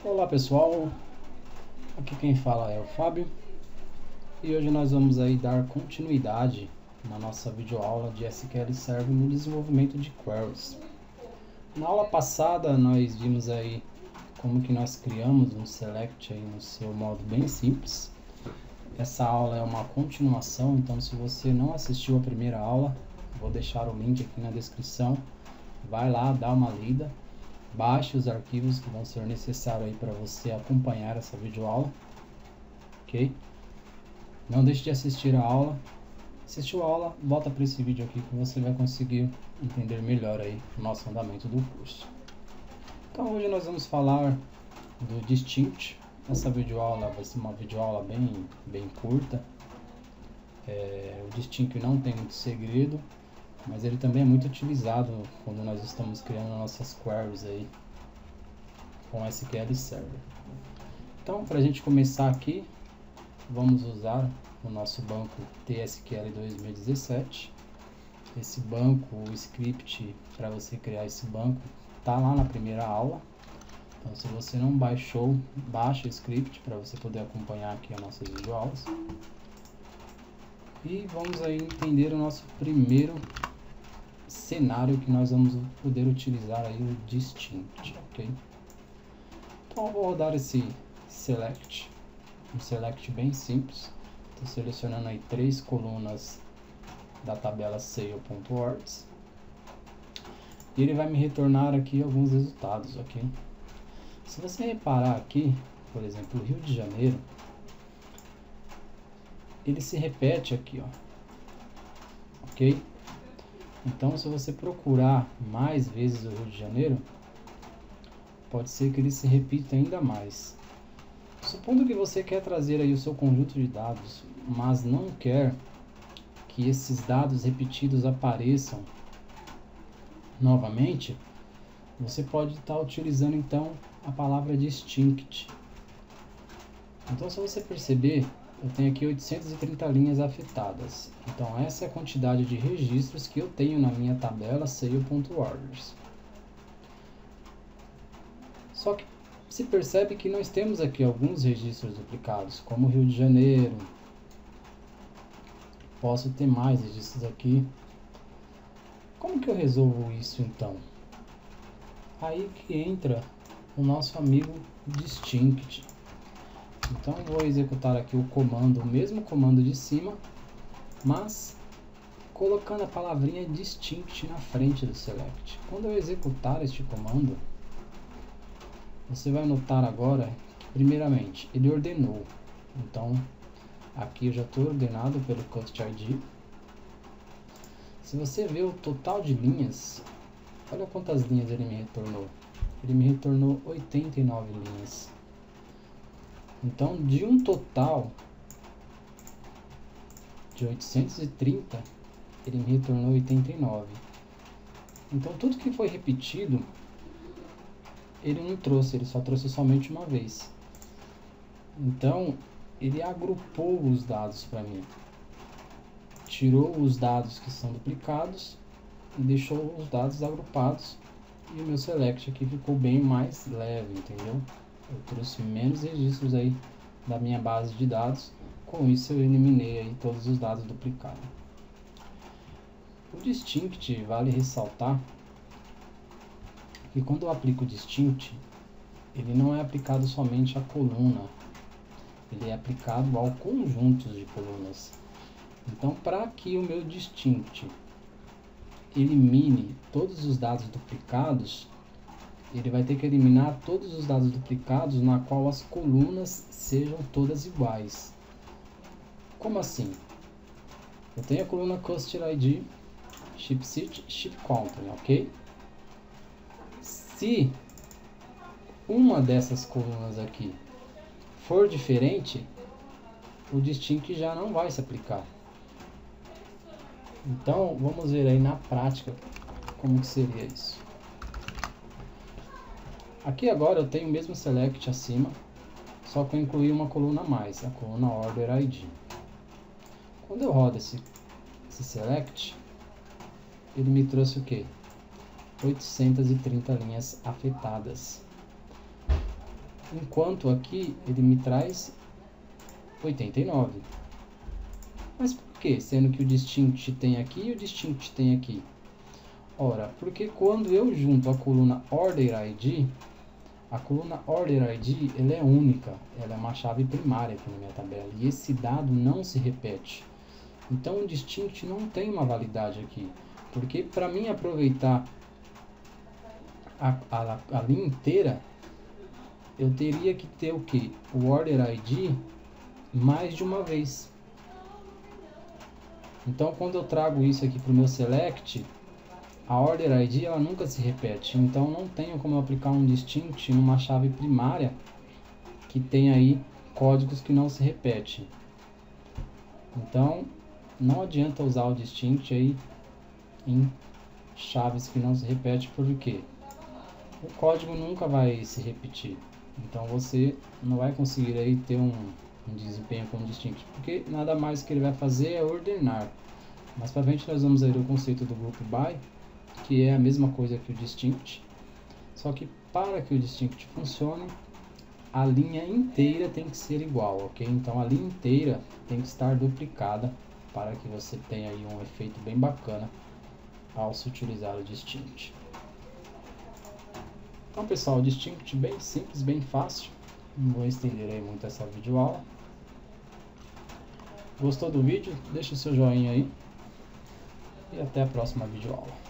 Olá pessoal, aqui quem fala é o Fábio e hoje nós vamos aí dar continuidade na nossa videoaula de SQL Server no desenvolvimento de queries. Na aula passada nós vimos aí como que nós criamos um select aí no seu modo bem simples. Essa aula é uma continuação, então se você não assistiu a primeira aula, vou deixar o link aqui na descrição, vai lá, dá uma lida. Baixe os arquivos que vão ser necessários aí para você acompanhar essa videoaula, ok? Não deixe de assistir a aula. Assistiu a aula, volta para esse vídeo aqui que você vai conseguir entender melhor aí o nosso andamento do curso. Então hoje nós vamos falar do distinct. Essa videoaula vai ser uma videoaula bem curta. O distinct não tem muito segredo, mas ele também é muito utilizado quando nós estamos criando nossas queries aí com SQL Server. Então, para a gente começar aqui, vamos usar o nosso banco TSQL 2017. Esse banco, o script para você criar esse banco, tá lá na primeira aula. Então, se você não baixou, baixa o script para você poder acompanhar aqui as nossas videoaulas. E vamos aí entender o nosso primeiro cenário que nós vamos poder utilizar aí o distinct, ok? Então eu vou rodar esse select, um select bem simples. Estou selecionando aí 3 colunas da tabela sale.orgs e ele vai me retornar aqui alguns resultados, ok? Se você reparar aqui, por exemplo, o Rio de Janeiro, ele se repete aqui, ó, ok? Então, se você procurar mais vezes o Rio de Janeiro, pode ser que ele se repita ainda mais. Supondo que você quer trazer aí o seu conjunto de dados, mas não quer que esses dados repetidos apareçam novamente, você pode estar utilizando então a palavra distinct. Então, se você perceber, eu tenho aqui 830 linhas afetadas. Então, essa é a quantidade de registros que eu tenho na minha tabela sale.orders. Só que se percebe que nós temos aqui alguns registros duplicados, como Rio de Janeiro. Posso ter mais registros aqui. Como que eu resolvo isso então? Aí que entra o nosso amigo distinct. Então vou executar aqui o comando, o mesmo comando de cima, mas colocando a palavrinha distinct na frente do select. Quando eu executar este comando, você vai notar agora que primeiramente ele ordenou. Então aqui eu já estou ordenado pelo Cust ID. Se você ver o total de linhas, olha quantas linhas ele me retornou. Ele me retornou 89 linhas. Então, de um total de 830, ele me retornou 89. Então, tudo que foi repetido, ele não trouxe, ele só trouxe somente uma vez. Então, ele agrupou os dados para mim. Tirou os dados que são duplicados e deixou os dados agrupados. E o meu select aqui ficou bem mais leve, entendeu? Eu trouxe menos registros aí da minha base de dados. Com isso eu eliminei aí todos os dados duplicados. O distinct, vale ressaltar que quando eu aplico o distinct, ele não é aplicado somente à coluna, ele é aplicado ao conjunto de colunas. Então, para que o meu distinct elimine todos os dados duplicados, ele vai ter que eliminar todos os dados duplicados na qual as colunas sejam todas iguais. Como assim? Eu tenho a coluna Customer ID, Ship City, Ship Company, ok? Se uma dessas colunas aqui for diferente, o distinct já não vai se aplicar. Então, vamos ver aí na prática como que seria isso. Aqui agora eu tenho o mesmo select acima, só que eu incluí uma coluna a mais, a coluna Order ID. Quando eu rodo esse select, ele me trouxe o que? 830 linhas afetadas. enquanto aqui ele me traz 89. Mas por que? Sendo que o distinct tem aqui e o distinct tem aqui. Ora, porque quando eu junto a coluna order ID, a coluna order ID ela é única, ela é uma chave primária aqui na minha tabela, e esse dado não se repete. Então o distinct não tem uma validade aqui, porque para mim aproveitar a linha inteira, eu teria que ter o que? O order ID mais de uma vez. Então quando eu trago isso aqui para o meu select, a order ID ela nunca se repete, então não tenho como eu aplicar um distinct numa chave primária que tem aí códigos que não se repetem. Então não adianta usar o distinct aí em chaves que não se repetem, porque o código nunca vai se repetir. Então você não vai conseguir aí ter um desempenho com o distinct, porque nada mais que ele vai fazer é ordenar. Mas para frente nós vamos ver o conceito do group by, que é a mesma coisa que o distinct, só que para que o distinct funcione, a linha inteira tem que ser igual, ok? Então a linha inteira tem que estar duplicada para que você tenha aí um efeito bem bacana ao se utilizar o distinct. Então pessoal, o distinct bem simples, bem fácil, não vou estender aí muito essa videoaula. Gostou do vídeo? Deixa o seu joinha aí e até a próxima videoaula.